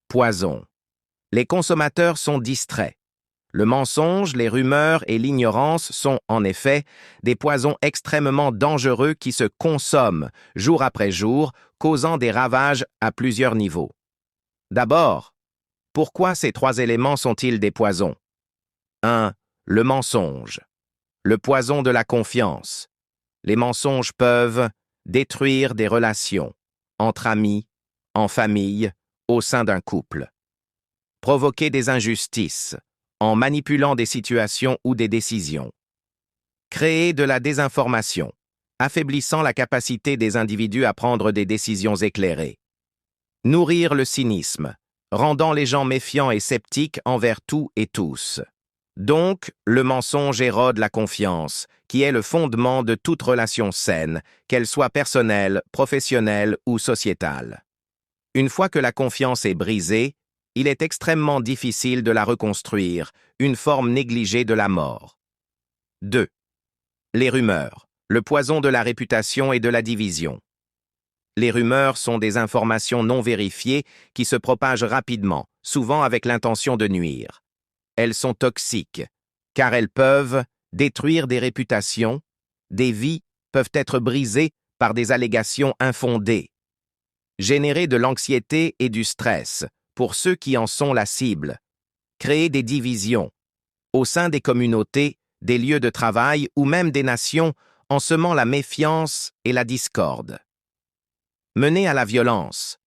Poison. Les consommateurs sont distraits. Le mensonge, les rumeurs et l'ignorance sont, en effet, des poisons extrêmement dangereux qui se consomment jour après jour, causant des ravages à plusieurs niveaux. D'abord, pourquoi ces trois éléments sont-ils des poisons? 1. Le mensonge. Le poison de la confiance. Les mensonges peuvent détruire des relations, entre amis, en famille, au sein d'un couple. Provoquer des injustices, en manipulant des situations ou des décisions. Créer de la désinformation, affaiblissant la capacité des individus à prendre des décisions éclairées. Nourrir le cynisme, rendant les gens méfiants et sceptiques envers tout et tous. Donc, le mensonge érode la confiance, qui est le fondement de toute relation saine, qu'elle soit personnelle, professionnelle ou sociétale. Une fois que la confiance est brisée, il est extrêmement difficile de la reconstruire, une forme négligée de la mort. 2. Les rumeurs, le poison de la réputation et de la division. Les rumeurs sont des informations non vérifiées qui se propagent rapidement, souvent avec l'intention de nuire. Elles sont toxiques, car elles peuvent détruire des réputations, des vies peuvent être brisées par des allégations infondées, générer de l'anxiété et du stress pour ceux qui en sont la cible, créer des divisions au sein des communautés, des lieux de travail ou même des nations en semant la méfiance et la discorde. Mener à la violence.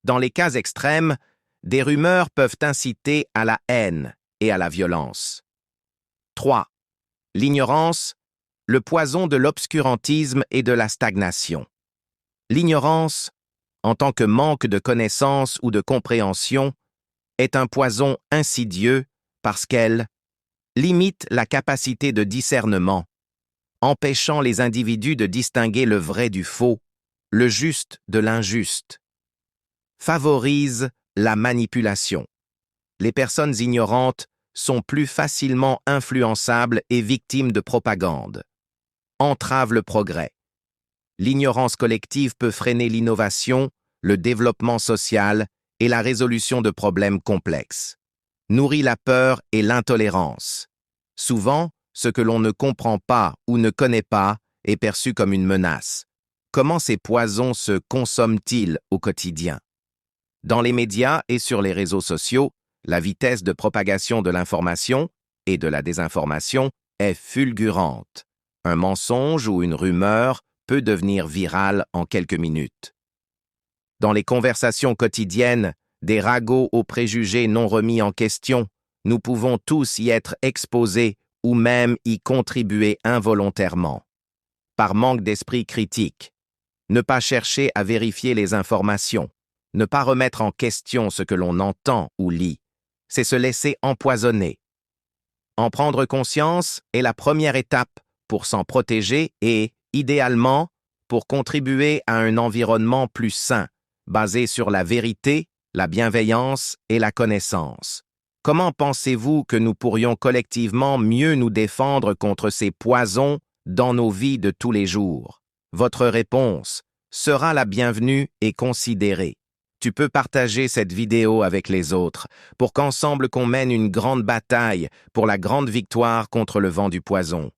Dans les cas extrêmes, des rumeurs peuvent inciter à la haine et à la violence. 3. L'ignorance, le poison de l'obscurantisme et de la stagnation. L'ignorance, en tant que manque de connaissance ou de compréhension, est un poison insidieux parce qu'elle limite la capacité de discernement, empêchant les individus de distinguer le vrai du faux, le juste de l'injuste. Favorise la manipulation. Les personnes ignorantes sont plus facilement influençables et victimes de propagande. Entrave le progrès. L'ignorance collective peut freiner l'innovation, le développement social et la résolution de problèmes complexes. Nourrit la peur et l'intolérance. Souvent, ce que l'on ne comprend pas ou ne connaît pas est perçu comme une menace. Comment ces poisons se consomment-ils au quotidien? Dans les médias et sur les réseaux sociaux, la vitesse de propagation de l'information et de la désinformation est fulgurante. Un mensonge ou une rumeur peut devenir viral en quelques minutes. Dans les conversations quotidiennes, des ragots aux préjugés non remis en question, nous pouvons tous y être exposés ou même y contribuer involontairement. Par manque d'esprit critique, ne pas chercher à vérifier les informations, ne pas remettre en question ce que l'on entend ou lit, c'est se laisser empoisonner. En prendre conscience est la première étape pour s'en protéger et, idéalement, pour contribuer à un environnement plus sain, basé sur la vérité, la bienveillance et la connaissance. Comment pensez-vous que nous pourrions collectivement mieux nous défendre contre ces poisons dans nos vies de tous les jours? Votre réponse sera la bienvenue et considérée. Tu peux partager cette vidéo avec les autres pour qu'ensemble qu'on mène une grande bataille pour la grande victoire contre le vent du poison.